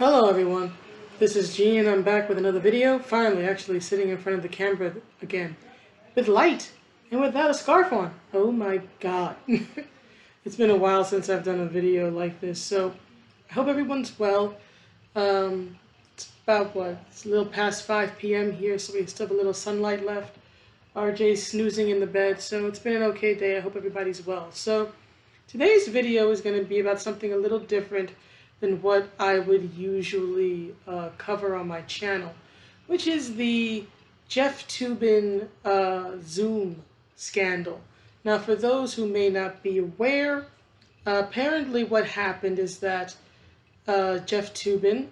Hello everyone, this is G and I'm back with another video, finally actually sitting in front of the camera again, with light, and without a scarf on. Oh my god. It's been a while since I've done a video like this, so I hope everyone's well. It's about it's a little past 5 p.m. here, so we still have a little sunlight left. RJ's snoozing in the bed, so it's been an okay day. I hope everybody's well. So today's video is going to be about something a little different than what I would usually cover on my channel, which is the Jeff Toobin Zoom scandal. Now, for those who may not be aware, apparently what happened is that Jeff Tubin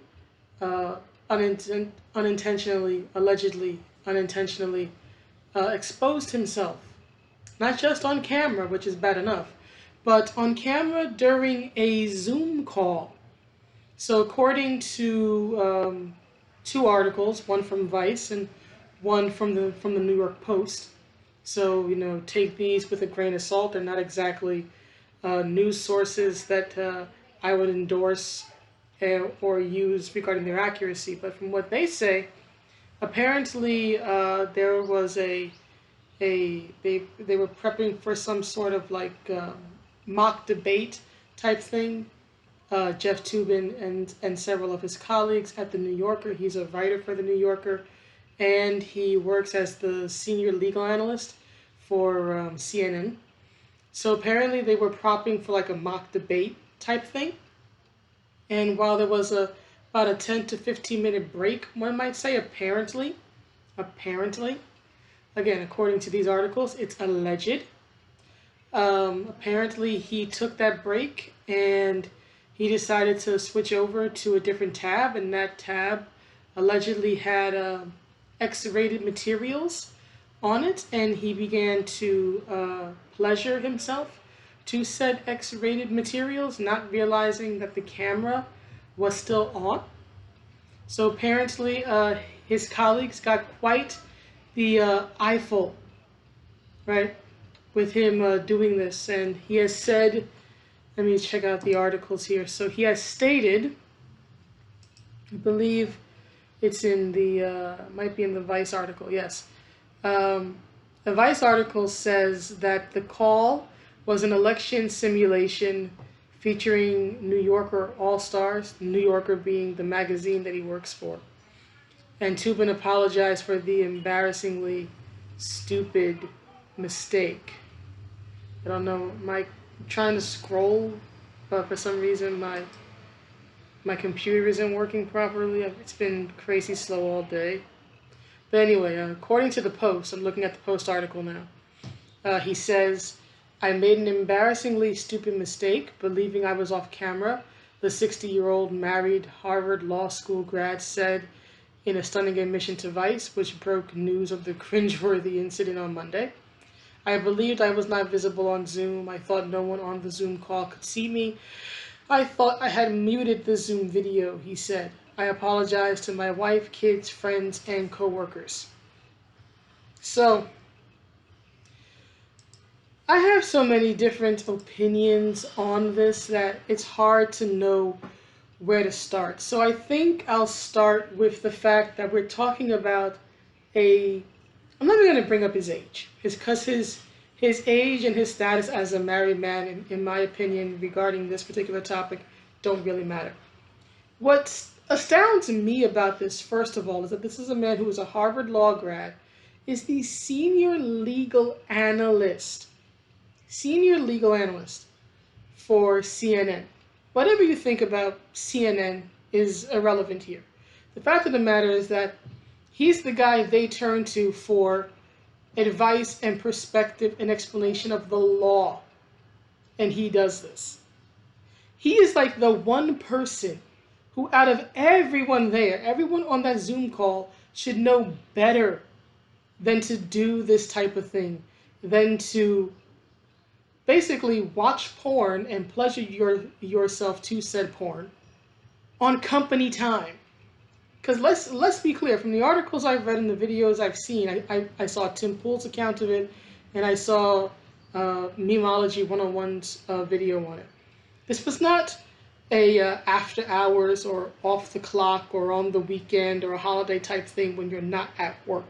allegedly unintentionally exposed himself, not just on camera, which is bad enough, but on camera during a Zoom call. So according to two articles, one from Vice and one from the New York Post, so take these with a grain of salt. They're not exactly news sources that I would endorse or use regarding their accuracy, but from what they say, apparently there was they were prepping for some sort of like mock debate type thing. Jeff Tubin and several of his colleagues at the New Yorker. He's a writer for the New Yorker, and he works as the senior legal analyst for CNN. So apparently they were propping for like a mock debate type thing. And while there was about a 10 to 15 minute break, one might say, apparently, again, according to these articles, it's alleged. Apparently he took that break and he decided to switch over to a different tab, and that tab allegedly had X-rated materials on it, and he began to pleasure himself to said X-rated materials, not realizing that the camera was still on. So apparently his colleagues got quite the eyeful, right, with him doing this, and he has said, let me check out the articles here. So he has stated, I believe it's in the, might be in the Vice article, yes. The Vice article says that the call was an election simulation featuring New Yorker All-Stars, New Yorker being the magazine that he works for. And Tubin apologized for the embarrassingly stupid mistake. I don't know, I'm trying to scroll, but for some reason my computer isn't working properly. It's been crazy slow all day. But anyway, according to the Post, I'm looking at the Post article now, he says, "I made an embarrassingly stupid mistake believing I was off camera," the 60-year-old married Harvard Law School grad said in a stunning admission to Vice, which broke news of the cringeworthy incident on Monday. "I believed I was not visible on Zoom. I thought no one on the Zoom call could see me. I thought I had muted the Zoom video," he said. "I apologize to my wife, kids, friends, and co-workers." So, I have so many different opinions on this that it's hard to know where to start. So I think I'll start with the fact that we're talking about I'm not even going to bring up his age, because his age and his status as a married man, in my opinion, regarding this particular topic, don't really matter. What astounds me about this, first of all, is that this is a man who is a Harvard Law grad, is the senior legal analyst for CNN. Whatever you think about CNN is irrelevant here. The fact of the matter is that he's the guy they turn to for advice and perspective and explanation of the law. And he does this. He is like the one person who, out of everyone there, everyone on that Zoom call, should know better than to do this type of thing, than to basically watch porn and pleasure yourself to said porn on company time. Because let's be clear, from the articles I've read and the videos I've seen, I saw Tim Pool's account of it, and I saw Memeology 101's video on it. This was not a after hours or off the clock or on the weekend or a holiday type thing when you're not at work.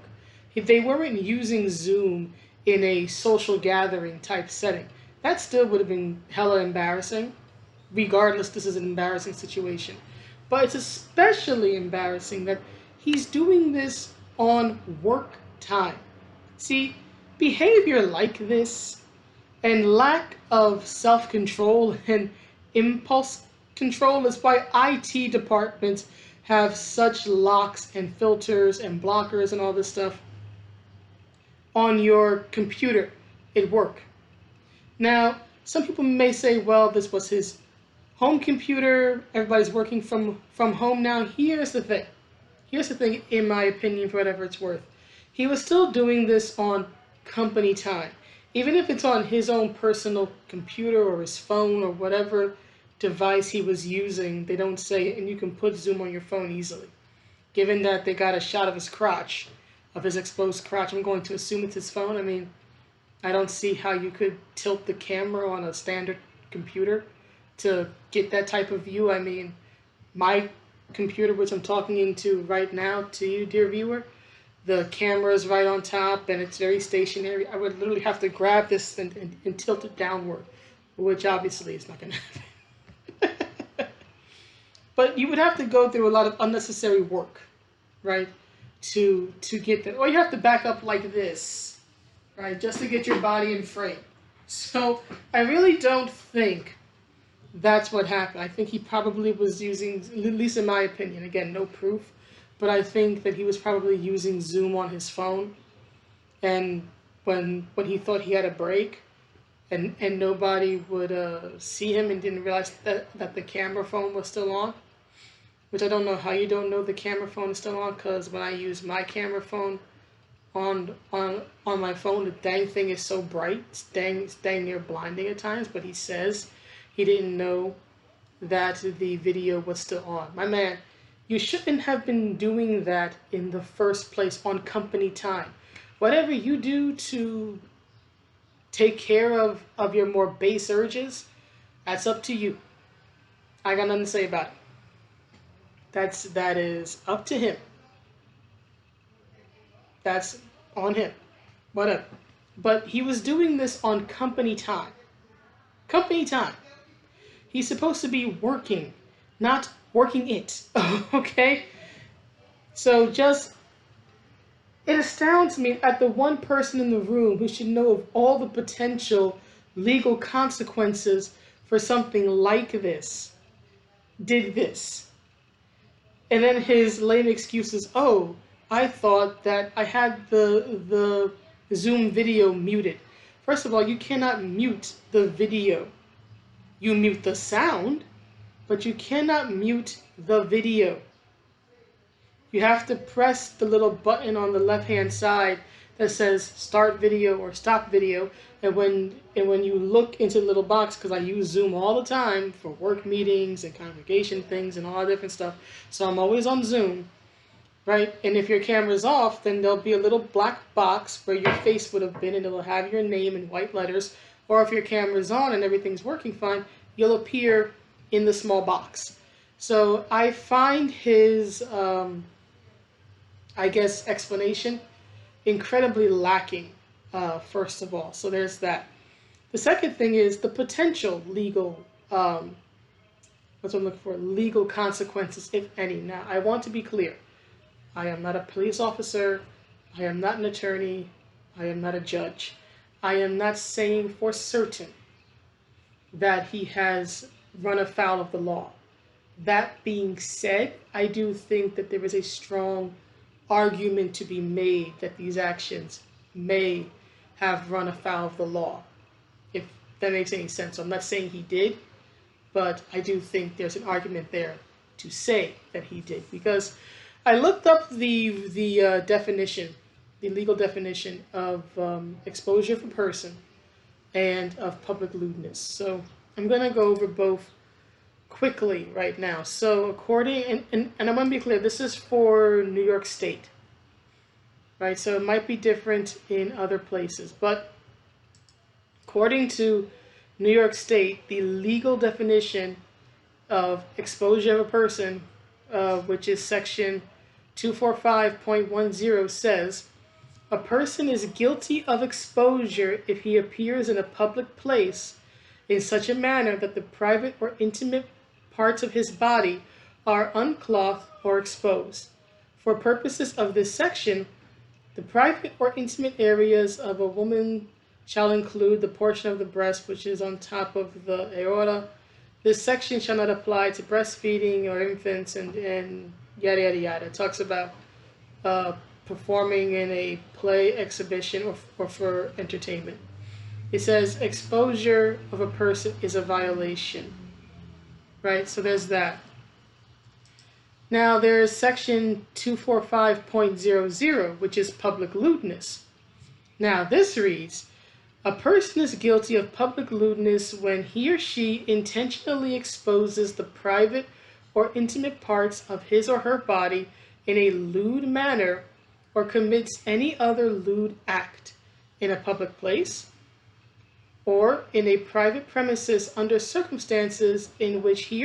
If they weren't using Zoom in a social gathering type setting, that still would have been hella embarrassing. Regardless, this is an embarrassing situation. But it's especially embarrassing that he's doing this on work time. See, behavior like this and lack of self-control and impulse control is why IT departments have such locks and filters and blockers and all this stuff on your computer at work. Now, some people may say, well, this was his home computer, everybody's working from home now. Here's the thing. Here's the thing, in my opinion, for whatever it's worth. He was still doing this on company time. Even if it's on his own personal computer or his phone or whatever device he was using, they don't say, and you can put Zoom on your phone easily. Given that they got a shot of his crotch, of his exposed crotch, I'm going to assume it's his phone. I mean, I don't see how you could tilt the camera on a standard computer to get that type of view. I mean, my computer, which I'm talking into right now to you, dear viewer, the camera is right on top and it's very stationary. I would literally have to grab this and tilt it downward, which obviously is not going to happen. But you would have to go through a lot of unnecessary work, right, to get that. Or you have to back up like this, right, just to get your body in frame. So I really don't think that's what happened. I think he probably was using, at least in my opinion, again, no proof, but I think that he was probably using Zoom on his phone. And when he thought he had a break and nobody would see him and didn't realize that the camera phone was still on, which I don't know how you don't know the camera phone is still on, because when I use my camera phone on my phone, the dang thing is so bright, it's dang near blinding at times, but he says he didn't know that the video was still on. My man, you shouldn't have been doing that in the first place on company time. Whatever you do to take care of your more base urges, that's up to you. I got nothing to say about it. That is up to him. That's on him. Whatever. But he was doing this on company time. Company time. He's supposed to be working, not working it. Okay? So just, it astounds me that the one person in the room who should know of all the potential legal consequences for something like this did this. And then his lame excuse is, oh, I thought that I had the Zoom video muted. First of all, you cannot mute the video. You mute the sound, but you cannot mute the video. You have to press the little button on the left-hand side that says start video or stop video. And when you look into the little box, because I use Zoom all the time for work meetings and congregation things and all that different stuff, so I'm always on Zoom, right? And if your camera's off, then there'll be a little black box where your face would have been, and it'll have your name in white letters. Or if your camera's on and everything's working fine, you'll appear in the small box. So I find his, I guess, explanation incredibly lacking, first of all. So there's that. The second thing is the potential legal, what's I'm looking for, legal consequences, if any. Now, I want to be clear. I am not a police officer. I am not an attorney. I am not a judge. I am not saying for certain that he has run afoul of the law. That being said, I do think that there is a strong argument to be made that these actions may have run afoul of the law, if that makes any sense. So I'm not saying he did, but I do think there's an argument there to say that he did, because I looked up the definition, the legal definition of exposure for person and of public lewdness. So I'm going to go over both quickly right now. So according, and I want to be clear, this is for New York State, right? So it might be different in other places, but according to New York State, the legal definition of exposure of a person, which is section 245.10, says, a person is guilty of exposure if he appears in a public place in such a manner that the private or intimate parts of his body are unclothed or exposed. For purposes of this section, the private or intimate areas of a woman shall include the portion of the breast which is on top of the aorta. This section shall not apply to breastfeeding or infants and yada yada yada. It talks about performing in a play, exhibition, or for entertainment. It says exposure of a person is a violation, right? So there's that. Now there's section 245.00, which is public lewdness. Now this reads, a person is guilty of public lewdness when he or she intentionally exposes the private or intimate parts of his or her body in a lewd manner or commits any other lewd act in a public place or in a private premises under circumstances in which he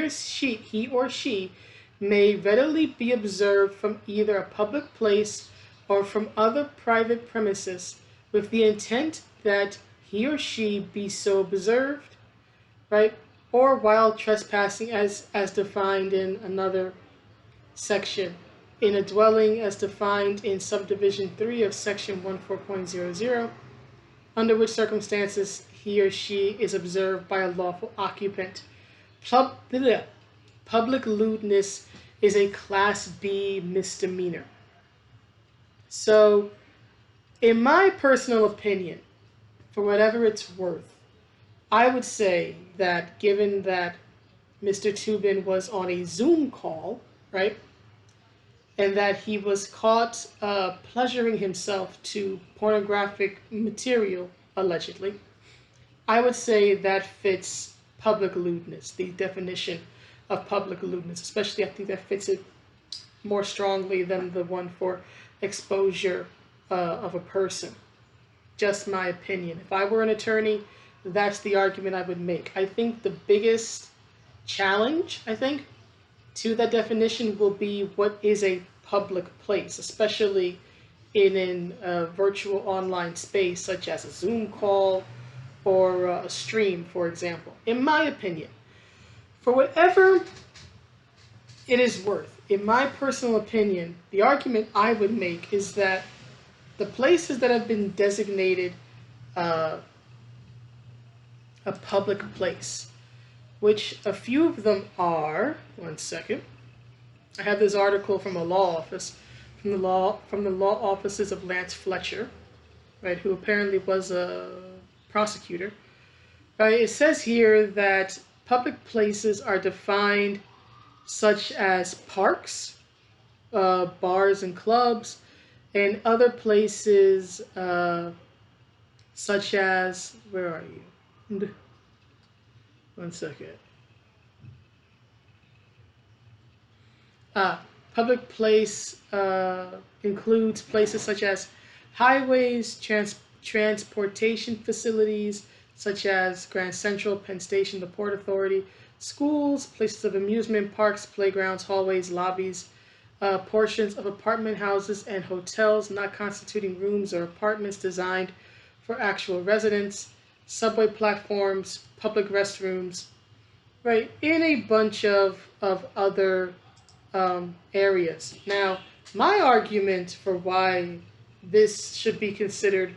or she may readily be observed from either a public place or from other private premises with the intent that he or she be so observed, right? Or while trespassing as defined in another section, in a dwelling as defined in subdivision 3 of section 14.00, under which circumstances he or she is observed by a lawful occupant. Public lewdness is a Class B misdemeanor. So, in my personal opinion, for whatever it's worth, I would say that given that Mr. Tubin was on a Zoom call, right, and that he was caught pleasuring himself to pornographic material, allegedly, I would say that fits public lewdness, the definition of public lewdness, especially I think that fits it more strongly than the one for exposure of a person. Just my opinion. If I were an attorney, that's the argument I would make. I think the biggest challenge, to that definition will be what is a public place, especially in a virtual online space such as a Zoom call or a stream, for example. In my opinion, for whatever it is worth, in my personal opinion, the argument I would make is that the places that have been designated a public place, which a few of them are, one second, I have this article from a law office, from the law offices of Lance Fletcher, right, who apparently was a prosecutor. Right, it says here that public places are defined such as parks, bars and clubs, and other places such as, where are you? One second. Public place includes places such as highways, transportation facilities such as Grand Central, Penn Station, the Port Authority, schools, places of amusement, parks, playgrounds, hallways, lobbies, portions of apartment houses and hotels not constituting rooms or apartments designed for actual residents, subway platforms, public restrooms, right, in a bunch of other areas. Now, my argument for why this should be considered,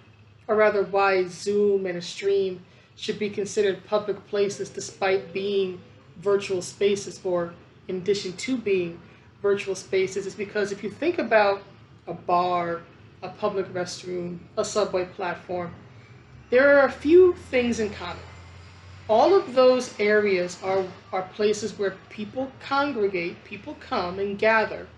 or rather why Zoom and a stream should be considered public places despite being virtual spaces, or in addition to being virtual spaces, is because if you think about a bar, a public restroom, a subway platform, there are a few things in common. All of those areas are places where people congregate, people come and gather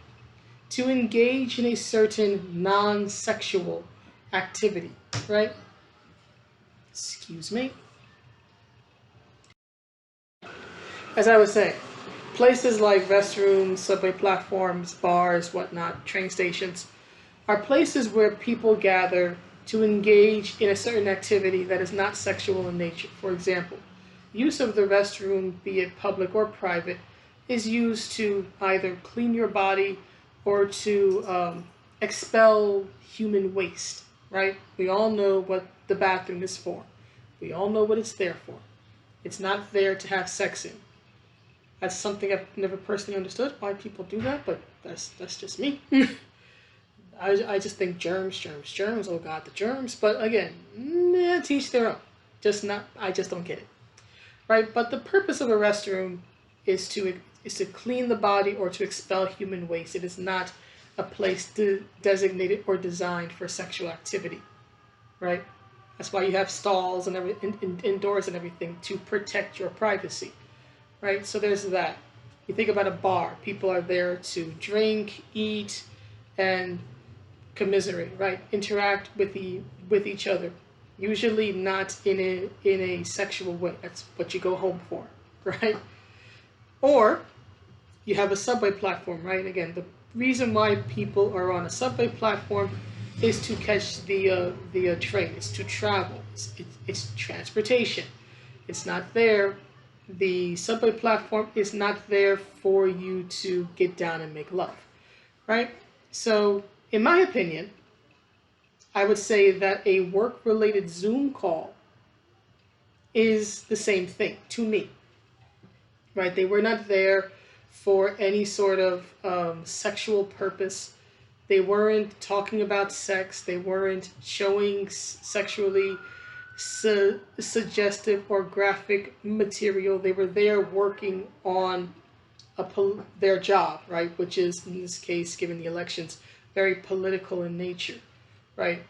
to engage in a certain non-sexual activity, right? Excuse me. As I was saying, places like restrooms, subway platforms, bars, whatnot, train stations, are places where people gather to engage in a certain activity that is not sexual in nature. For example, use of the restroom, be it public or private, is used to either clean your body or to expel human waste, right? We all know what the bathroom is for. We all know what it's there for. It's not there to have sex in. That's something I've never personally understood why people do that, but that's just me. I just think germs. Oh God, the germs. But again, teach their own. I just don't get it, right? But the purpose of a restroom is to clean the body or to expel human waste. It is not a place designated or designed for sexual activity, right? That's why you have stalls and indoors and everything to protect your privacy, right? So there's that. You think about a bar. People are there to drink, eat, and commiserate, right? Interact with each other. Usually not in a sexual way. That's what you go home for, right? Or you have a subway platform, right? Again, the reason why people are on a subway platform is to catch the train. It's to travel. It's transportation. It's not there. The subway platform is not there for you to get down and make love, right? So, in my opinion, I would say that a work-related Zoom call is the same thing to me, right? They were not there for any sort of sexual purpose. They weren't talking about sex. They weren't showing sexually suggestive or graphic material. They were there working on their job, right? Which is, in this case, given the elections, very political in nature, right?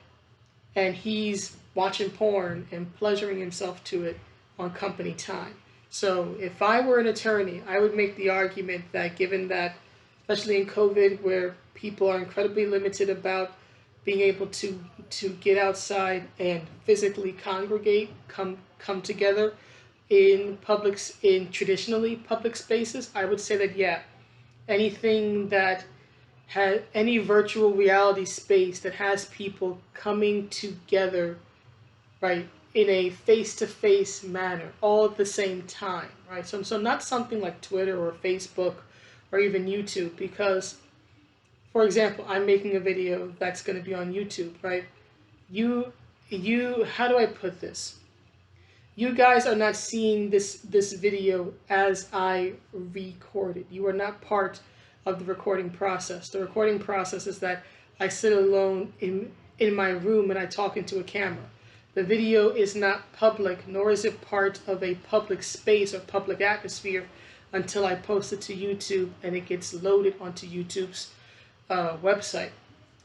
And he's watching porn and pleasuring himself to it on company time. So if I were an attorney, I would make the argument that given that, especially in COVID, where people are incredibly limited about being able to get outside and physically congregate, come together in traditionally public spaces, I would say that, yeah, anything that has any virtual reality space that has people coming together, right, in a face-to-face manner, all at the same time, right? So not something like Twitter or Facebook or even YouTube, because, for example, I'm making a video that's going to be on YouTube, right? How do I put this? You guys are not seeing this video as I record it. You are not part of the recording process. The recording process is that I sit alone in my room and I talk into a camera. The video is not public, nor is it part of a public space or public atmosphere until I post it to YouTube and it gets loaded onto YouTube's website.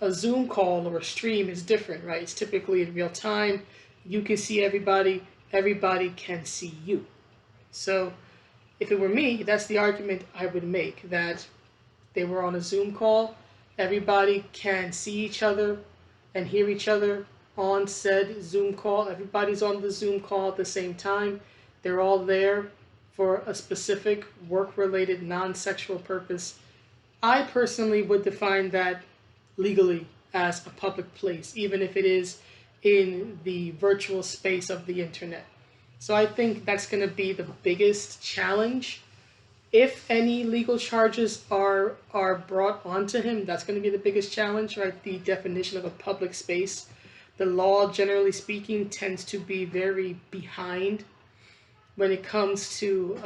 A Zoom call or a stream is different, right? It's typically in real time. You can see everybody. Everybody can see you. So if it were me, that's the argument I would make, that they were on a Zoom call. Everybody can see each other and hear each other on said Zoom call. Everybody's on the Zoom call at the same time. They're all there for a specific work-related, non-sexual purpose. I personally would define that legally as a public place, even if it is in the virtual space of the internet. So I think that's going to be the biggest challenge. If any legal charges are brought onto him, that's going to be the biggest challenge, right? The definition of a public space. The law, generally speaking, tends to be very behind when it comes to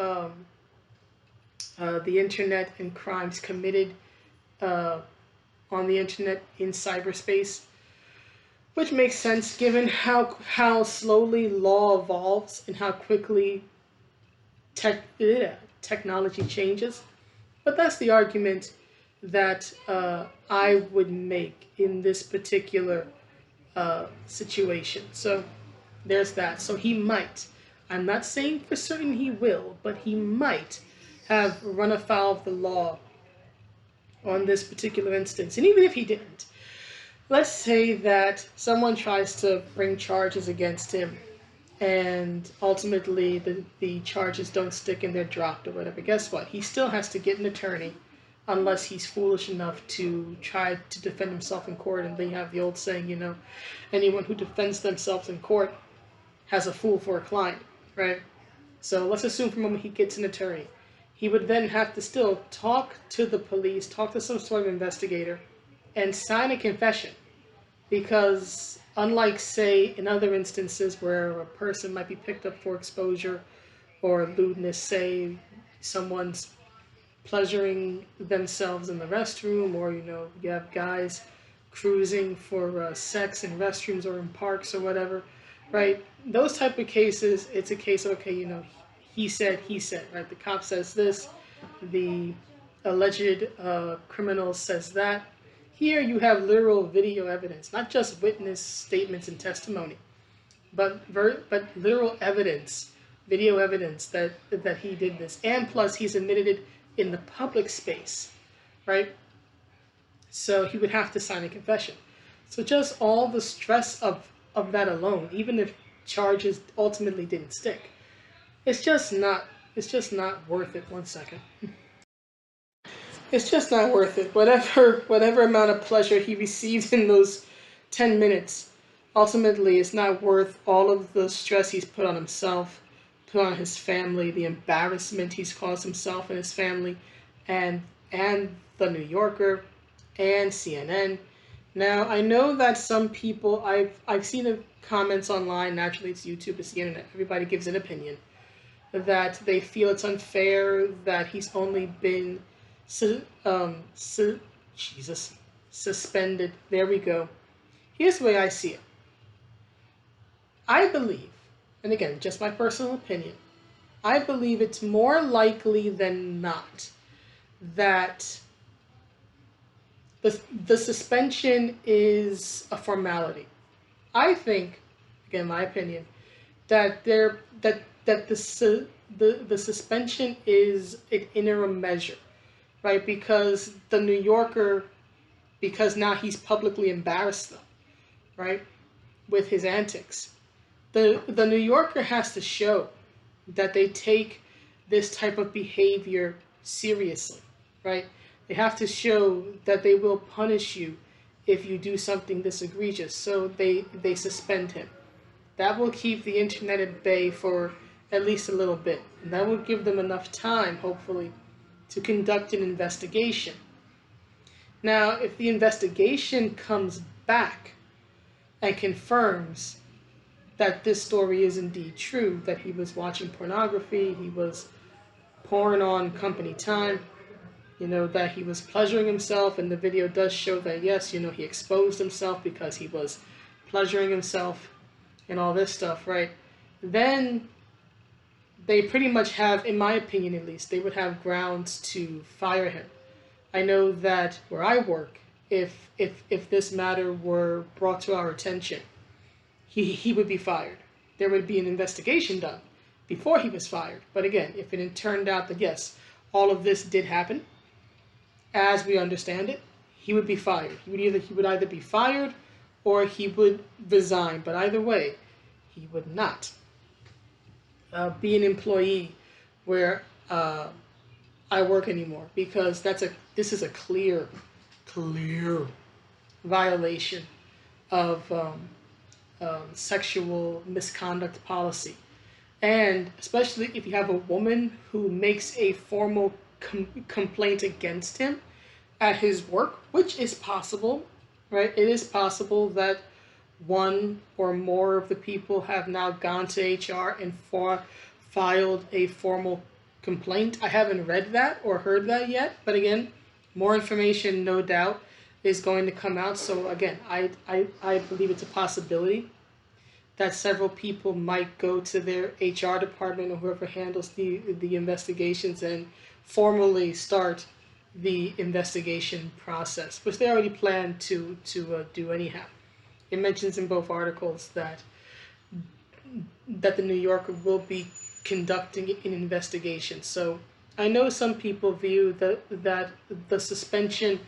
the internet and crimes committed on the internet in cyberspace, which makes sense given how slowly law evolves and how quickly technology changes. But that's the argument that I would make in this particular situation. So there's that. So he might, I'm not saying for certain he will, but he might have run afoul of the law on this particular instance. And even if he didn't, let's say that someone tries to bring charges against him and ultimately the charges don't stick and they're dropped or whatever. Guess what? He still has to get an attorney unless he's foolish enough to try to defend himself in court. And they have the old saying, you know, anyone who defends themselves in court has a fool for a client, right? So let's assume for a moment he gets an attorney. he would then have to still talk to the police, talk to some sort of investigator, and sign a confession. Because unlike, say, in other instances where a person might be picked up for exposure or lewdness, say someone's pleasuring themselves in the restroom, or you have guys cruising for sex in restrooms or in parks or whatever, right? Those type of cases, it's a case of, okay, he said, right? The cop says this, the alleged criminal says that. Here you have literal video evidence, not just witness statements and testimony, but literal evidence, video evidence that he did this, and plus he's admitted it in the public space, right? So he would have to sign a confession. So just all the stress of that alone, even if charges ultimately didn't stick, it's just not worth it. One second. It's just not worth it. Whatever amount of pleasure he received in those 10 minutes, ultimately it's not worth all of the stress he's put on himself, put on his family, the embarrassment he's caused himself and his family, and the New Yorker and CNN. Now, I know that some people, I've seen the comments online, naturally it's YouTube, it's the internet, everybody gives an opinion, that they feel it's unfair that he's only been suspended. There we go. Here's the way I see it. I believe, and again, just my personal opinion, I believe it's more likely than not that the suspension is a formality. I think, again, my opinion, that the suspension is an interim measure, right? Because the New Yorker, because now he's publicly embarrassed them, right, with his antics. The New Yorker has to show that they take this type of behavior seriously, right? They have to show that they will punish you if you do something this egregious. So they suspend him. That will keep the internet at bay for at least a little bit. And that will give them enough time, hopefully, to conduct an investigation. Now, if the investigation comes back and confirms that this story is indeed true, that he was watching pornography, he was porn on company time, that he was pleasuring himself, and the video does show that, yes, he exposed himself because he was pleasuring himself and all this stuff, right? Then they pretty much have, in my opinion at least, they would have grounds to fire him. I know that where I work, if this matter were brought to our attention, he would be fired. There would be an investigation done before he was fired. But again, if it turned out that, yes, all of this did happen, as we understand it, he would be fired. He would either be fired or he would resign. But either way, he would not be an employee where I work anymore, because this is a clear violation of sexual misconduct policy. And especially if you have a woman who makes a formal complaint against him at his work, which is possible, right? It is possible that one or more of the people have now gone to HR and filed a formal complaint. I haven't read that or heard that yet, but again, more information, no doubt, is going to come out. So again, I believe it's a possibility that several people might go to their HR department or whoever handles the investigations and formally start the investigation process, which they already plan to do anyhow. It mentions in both articles that the New Yorker will be conducting an investigation. So I know some people view that the suspension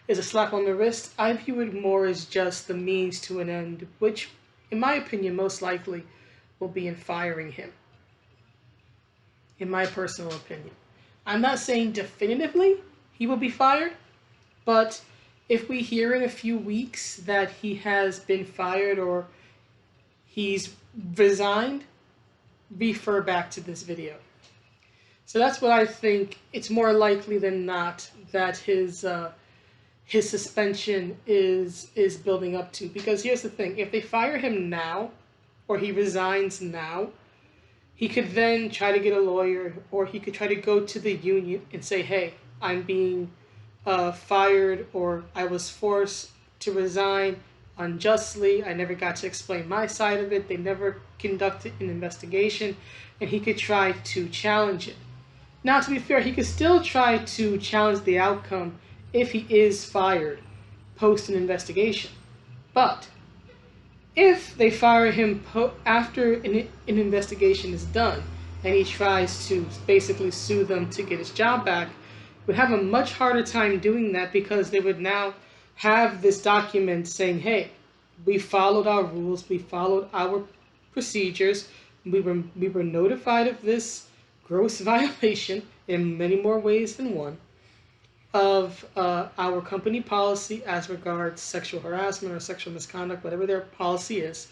is a slap on the wrist. I view it more as just the means to an end, which, in my opinion, most likely will be in firing him, in my personal opinion. I'm not saying definitively he will be fired, but if we hear in a few weeks that he has been fired or he's resigned, refer back to this video. So that's what I think. It's more likely than not that his suspension is building up to. Because here's the thing: if they fire him now, or he resigns now, he could then try to get a lawyer, or he could try to go to the union and say, "Hey, I'm being fired, or I was forced to resign unjustly. I never got to explain my side of it. They never conducted an investigation," and he could try to challenge it. Now, to be fair, he could still try to challenge the outcome if he is fired post an investigation. But if they fire him after an investigation is done and he tries to basically sue them to get his job back, would have a much harder time doing that, because they would now have this document saying, hey, we followed our rules, we followed our procedures, we were notified of this gross violation in many more ways than one of our company policy as regards sexual harassment or sexual misconduct, whatever their policy is,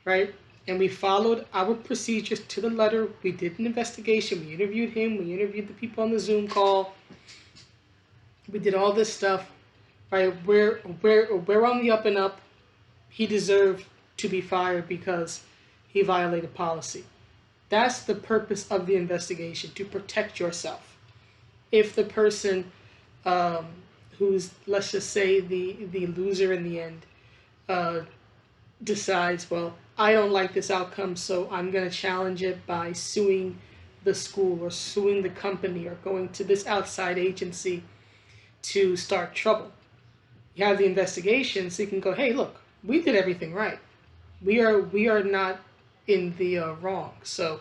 right? And we followed our procedures to the letter. We did an investigation. We interviewed him. We interviewed the people on the Zoom call. We did all this stuff, right? We're on the up and up. He deserved to be fired because he violated policy. That's the purpose of the investigation, to protect yourself. If the person who's, let's just say, the loser in the end, decides, well, I don't like this outcome, so I'm going to challenge it by suing the school or suing the company or going to this outside agency to start trouble. You have the investigation, so you can go, hey, look, we did everything right. We are not in the wrong. So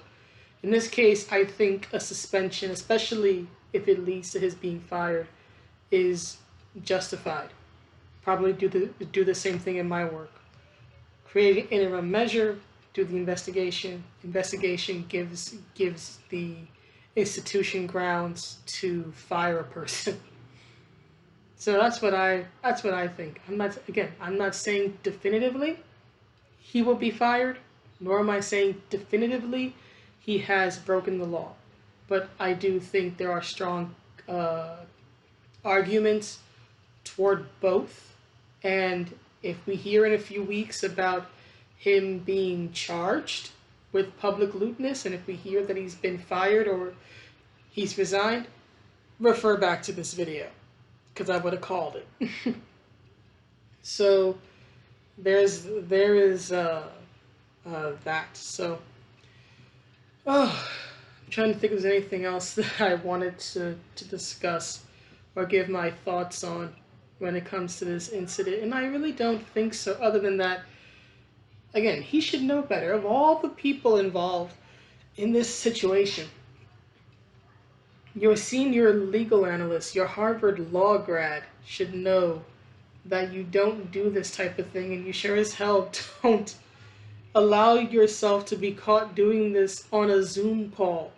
in this case, I think a suspension, especially if it leads to his being fired, is justified. Probably do the same thing in my work. Create an interim measure, do the investigation. Investigation gives the institution grounds to fire a person. So that's what I think. I'm not saying definitively he will be fired, nor am I saying definitively he has broken the law. But I do think there are strong arguments toward both. And if we hear in a few weeks about him being charged with public lewdness, and if we hear that he's been fired or he's resigned, refer back to this video, because I would have called it. So there is that. So I'm trying to think if there's anything else that I wanted to discuss or give my thoughts on when it comes to this incident, and I really don't think so, other than that, again, he should know better. Of all the people involved in this situation, your senior legal analyst, your Harvard law grad, should know that you don't do this type of thing, and you sure as hell don't allow yourself to be caught doing this on a Zoom call.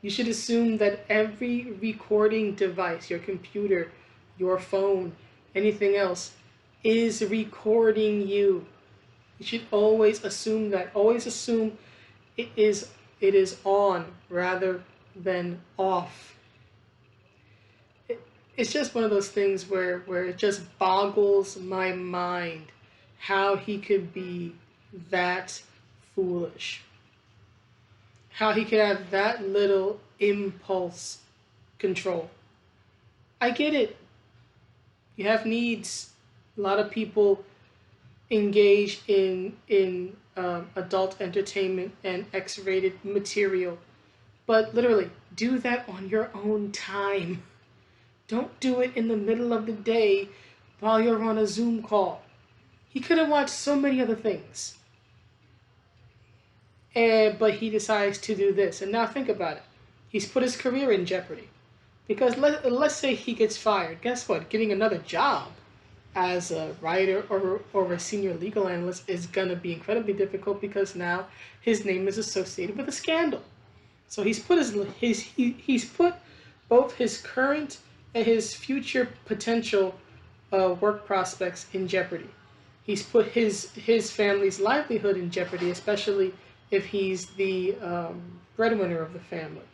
You should assume that every recording device, your computer, your phone, anything else, is recording you. You should always assume that. Always assume it is on rather than off. It's just one of those things where it just boggles my mind how he could be that foolish. How he could have that little impulse control. I get it. You have needs. A lot of people engage in adult entertainment and X-rated material. But literally, do that on your own time. Don't do it in the middle of the day while you're on a Zoom call. He could have watched so many other things. But he decides to do this. And now think about it. He's put his career in jeopardy. Because let's say he gets fired. Guess what? Getting another job as a writer or a senior legal analyst is going to be incredibly difficult, because now his name is associated with a scandal. So he's put he's put both his current and his future potential work prospects in jeopardy. He's put his family's livelihood in jeopardy, especially if he's the breadwinner of the family.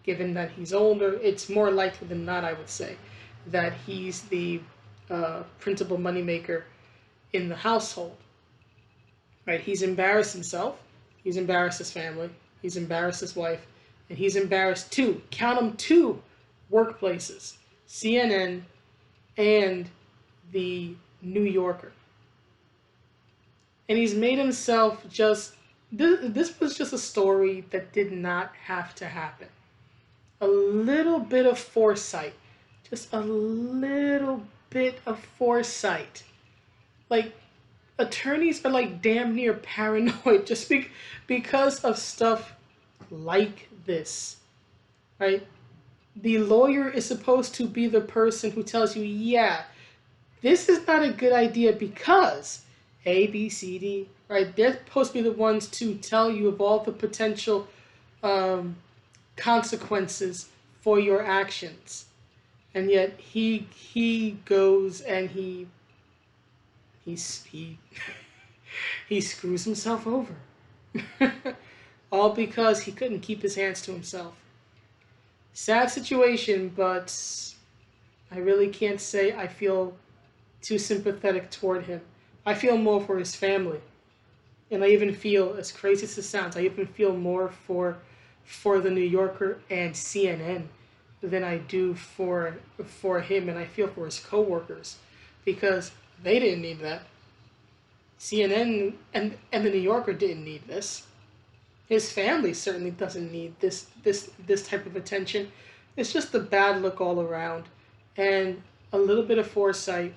given that he's older, it's more likely than not, I would say, that he's the principal moneymaker in the household. Right? He's embarrassed himself, he's embarrassed his family, he's embarrassed his wife, and he's embarrassed count them, two workplaces, CNN and the New Yorker. And he's made himself this was just a story that did not have to happen. A little bit of foresight, just a little bit of foresight. Like, attorneys are like damn near paranoid just because of stuff like this, right? The lawyer is supposed to be the person who tells you, yeah, this is not a good idea because A, B, C, D, right? They're supposed to be the ones to tell you of all the potential consequences for your actions. And yet he goes and he screws himself over. All because he couldn't keep his hands to himself. Sad situation, but I really can't say I feel too sympathetic toward him. I feel more for his family. And I even feel, as crazy as it sounds, I even feel more for the New Yorker and CNN than I do for him, and I feel for his co-workers, because they didn't need that. CNN and the New Yorker didn't need this. His family certainly doesn't need this type of attention. It's just a bad look all around, and a little bit of foresight,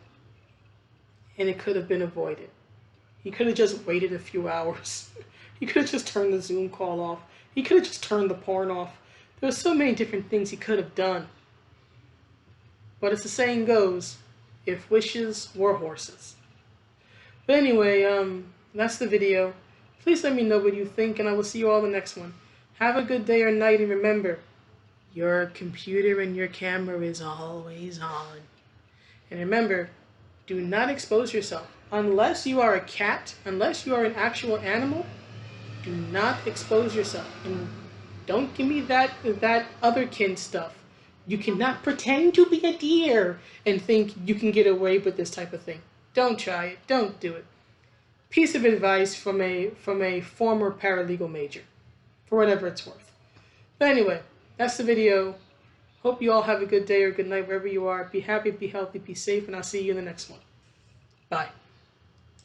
and it could have been avoided. He could have just waited a few hours. He could have just turned the Zoom call off. He could have just turned the porn off. There were so many different things he could have done. But as the saying goes, if wishes were horses. But anyway, that's the video. Please let me know what you think, and I will see you all in the next one. Have a good day or night, and remember, your computer and your camera is always on. And remember, do not expose yourself. Unless you are a cat, unless you are an actual animal, do not expose yourself. And don't give me that otherkin stuff. You cannot pretend to be a deer and think you can get away with this type of thing. Don't try it. Don't do it. Piece of advice from a former paralegal major, for whatever it's worth. But anyway, that's the video. Hope you all have a good day or good night wherever you are. Be happy, be healthy, be safe, and I'll see you in the next one. Bye.